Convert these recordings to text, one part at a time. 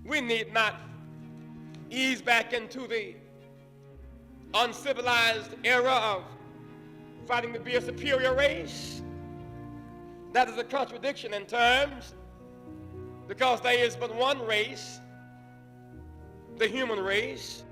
We need not ease back into the uncivilized era of fighting to be a superior race. That is a contradiction in terms, because there is but one race, the human race.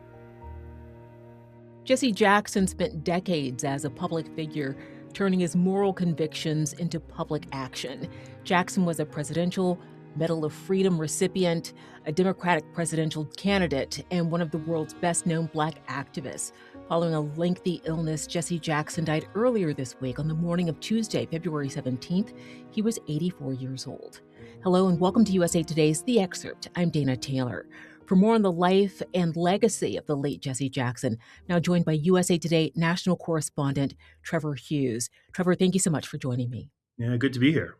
Jesse Jackson spent decades as a public figure, turning his moral convictions into public action. Jackson was a Presidential Medal of Freedom recipient, a Democratic presidential candidate, and one of the world's best-known Black activists. Following a lengthy illness, Jesse Jackson died earlier this week on the morning of Tuesday, February 17th. He was 84 years old. Hello and welcome to USA Today's The Excerpt. I'm Dana Taylor. For more on the life and legacy of the late Jesse Jackson, now joined by USA Today national correspondent Trevor Hughes. Trevor, thank you so much for joining me. Yeah, good to be here.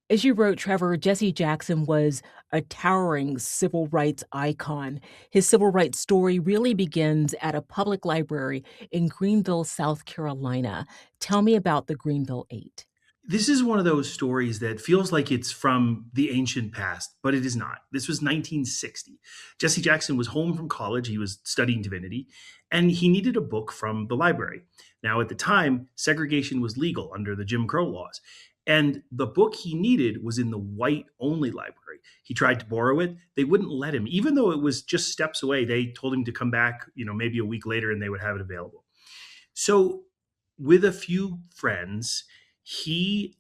As you wrote, Trevor, Jesse Jackson was a towering civil rights icon. His civil rights story really begins at a public library in Greenville, South Carolina. Tell me about the Greenville Eight. This is one of those stories that feels like it's from the ancient past, but it is not. This was 1960. Jesse Jackson was home from college. He was studying divinity, and he needed a book from the library. Now, at the time, segregation was legal under the Jim Crow laws. And the book he needed was in the white-only library. He tried to borrow it. They wouldn't let him. Even though it was just steps away, they told him to come back, maybe a week later, and they would have it available. So with a few friends, he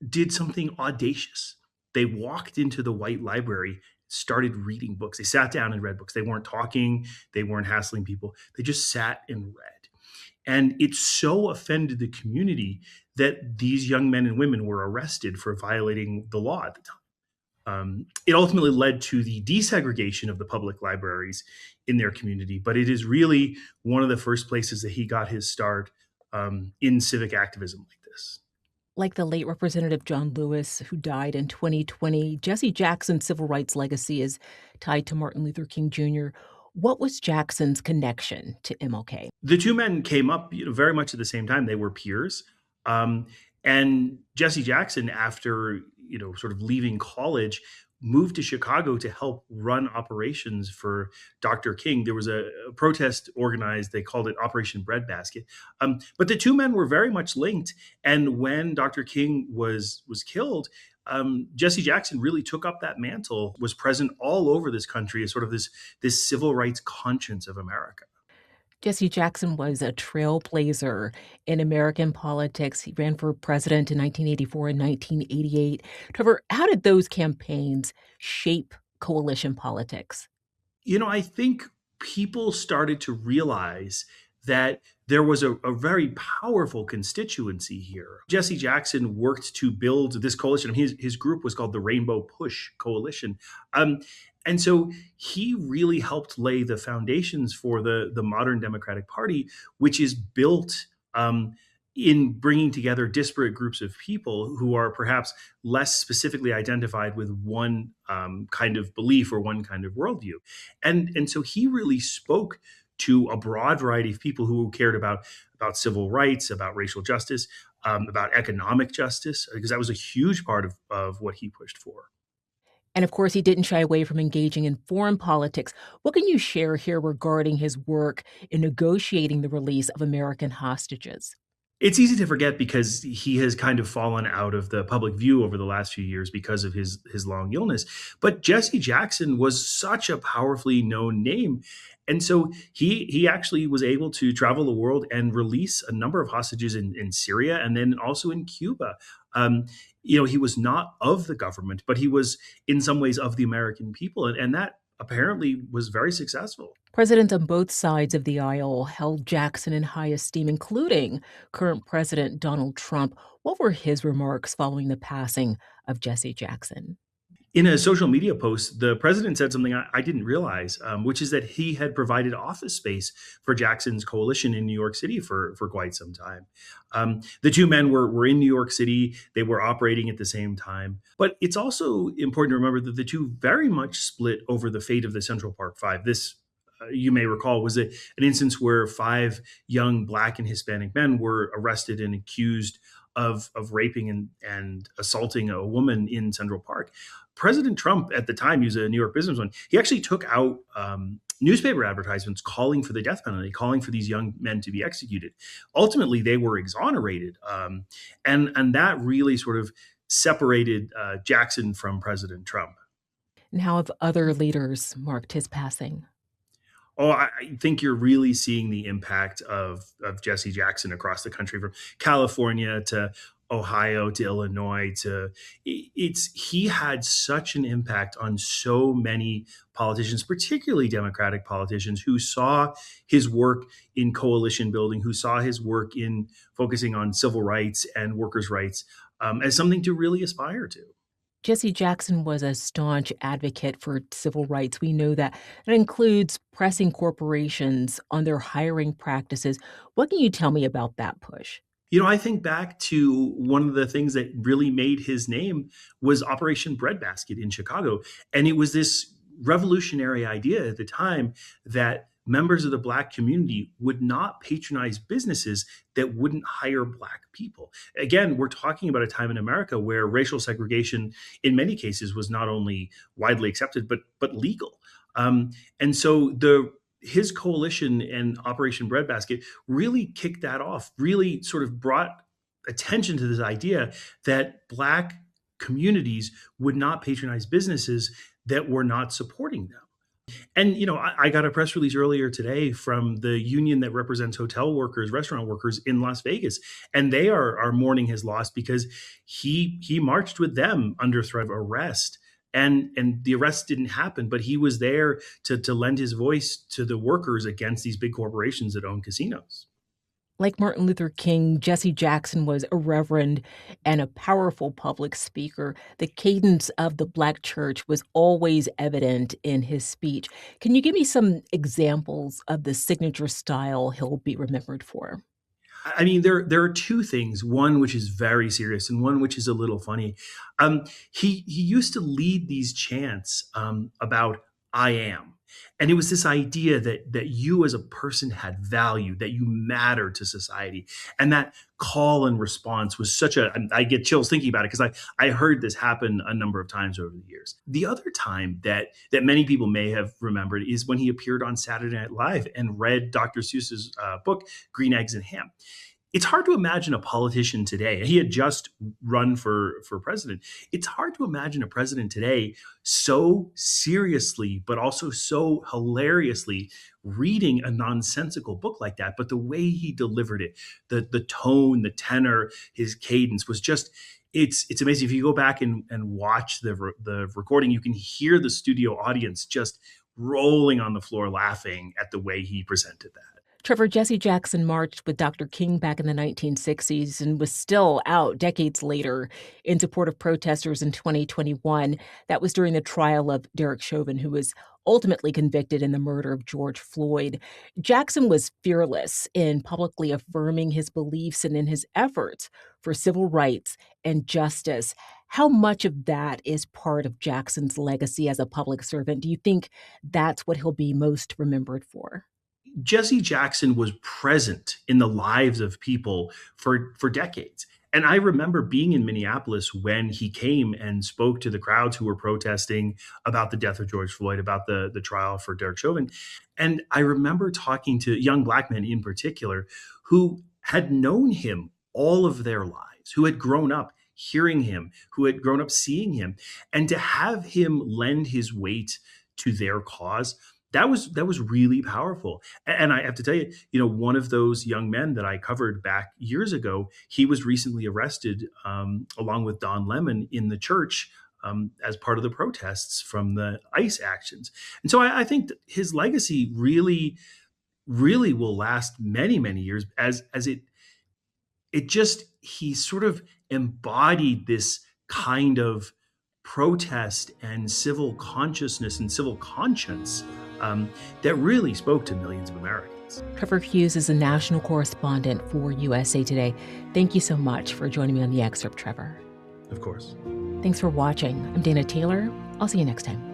did something audacious. They walked into the white library, started reading books. They sat down and read books. They weren't talking. They weren't hassling people. They just sat and read. And it so offended the community that these young men and women were arrested for violating the law at the time. It ultimately led to the desegregation of the public libraries in their community, but it is really one of the first places that he got his start in civic activism like this. Like the late Representative John Lewis, who died in 2020, Jesse Jackson's civil rights legacy is tied to Martin Luther King Jr. What was Jackson's connection to MLK? The two men came up very much at the same time. They were peers. And Jesse Jackson, after sort of leaving college, moved to Chicago to help run operations for Dr. King. There was a protest organized. They called it Operation Breadbasket. But the two men were very much linked. And when Dr. King was killed, Jesse Jackson really took up that mantle, was present all over this country as sort of this civil rights conscience of America. Jesse Jackson was a trailblazer in American politics. He ran for president in 1984 and 1988. Trevor, how did those campaigns shape coalition politics? I think people started to realize that there was a very powerful constituency here. Jesse Jackson worked to build this coalition. His group was called the Rainbow Push Coalition. And so he really helped lay the foundations for the modern Democratic Party, which is built in bringing together disparate groups of people who are perhaps less specifically identified with one kind of belief or one kind of worldview. And so he really spoke to a broad variety of people who cared about civil rights, about racial justice, about economic justice, because that was a huge part of what he pushed for. And of course, he didn't shy away from engaging in foreign politics. What can you share here regarding his work in negotiating the release of American hostages? It's easy to forget because he has kind of fallen out of the public view over the last few years because of his long illness. But Jesse Jackson was such a powerfully known name. And so he actually was able to travel the world and release a number of hostages in Syria and then also in Cuba. He was not of the government, but he was in some ways of the American people. And that apparently was very successful. Presidents on both sides of the aisle held Jackson in high esteem, including current President Donald Trump. What were his remarks following the passing of Jesse Jackson? In a social media post, the president said something I didn't realize, which is that he had provided office space for Jackson's coalition in New York City for quite some time. The two men were in New York City. They were operating at the same time. But it's also important to remember that the two very much split over the fate of the Central Park Five. This, you may recall, was an instance where 5 young Black and Hispanic men were arrested and accused of raping and assaulting a woman in Central Park. President Trump at the time, he was a New York businessman, he actually took out newspaper advertisements calling for the death penalty, calling for these young men to be executed. Ultimately, they were exonerated. And that really sort of separated Jackson from President Trump. And how have other leaders marked his passing? Oh, I think you're really seeing the impact of Jesse Jackson across the country, from California to Ohio to Illinois to he had such an impact on so many politicians, particularly Democratic politicians, who saw his work in coalition building, who saw his work in focusing on civil rights and workers' rights as something to really aspire to. Jesse Jackson was a staunch advocate for civil rights. We know that. That includes pressing corporations on their hiring practices. What can you tell me about that push? I think back to one of the things that really made his name was Operation Breadbasket in Chicago. And it was this revolutionary idea at the time that members of the Black community would not patronize businesses that wouldn't hire Black people. Again, we're talking about a time in America where racial segregation, in many cases, was not only widely accepted, but legal. And so his coalition and Operation Breadbasket really kicked that off, really sort of brought attention to this idea that Black communities would not patronize businesses that were not supporting them. And, I got a press release earlier today from the union that represents hotel workers, restaurant workers in Las Vegas, and they are mourning his loss because he marched with them under threat of arrest. And the arrest didn't happen, but he was there to lend his voice to the workers against these big corporations that own casinos. Like Martin Luther King, Jesse Jackson was a reverend and a powerful public speaker. The cadence of the Black church was always evident in his speech. Can you give me some examples of the signature style he'll be remembered for? I mean, there are two things. One which is very serious, and one which is a little funny. He used to lead these chants about "I am," and it was this idea that you as a person had value, that you matter to society, and that call and response was such a. I get chills thinking about it because I heard this happen a number of times over the years. The other time that many people may have remembered is when he appeared on Saturday Night Live and read Dr. Seuss's book Green Eggs and Ham. It's hard to imagine a politician today. He had just run for president. It's hard to imagine a president today so seriously, but also so hilariously reading a nonsensical book like that. But the way he delivered it, the tone, the tenor, his cadence was just, it's amazing. If you go back and watch the recording, you can hear the studio audience just rolling on the floor laughing at the way he presented that. Trevor, Jesse Jackson marched with Dr. King back in the 1960s and was still out decades later in support of protesters in 2021. That was during the trial of Derek Chauvin, who was ultimately convicted in the murder of George Floyd. Jackson was fearless in publicly affirming his beliefs and in his efforts for civil rights and justice. How much of that is part of Jackson's legacy as a public servant? Do you think that's what he'll be most remembered for? Jesse Jackson was present in the lives of people for decades. And I remember being in Minneapolis when he came and spoke to the crowds who were protesting about the death of George Floyd, about the trial for Derek Chauvin. And I remember talking to young Black men in particular who had known him all of their lives, who had grown up hearing him, who had grown up seeing him. And to have him lend his weight to their cause, that was really powerful. And I have to tell you, one of those young men that I covered back years ago, he was recently arrested along with Don Lemon in the church as part of the protests from the ICE actions. And so I think that his legacy really, really will last many, many years as he sort of embodied this kind of protest and civil consciousness and civil conscience that really spoke to millions of Americans. Trevor Hughes is a national correspondent for USA Today. Thank you so much for joining me on The Excerpt, Trevor. Of course. Thanks for watching. I'm Dana Taylor. I'll see you next time.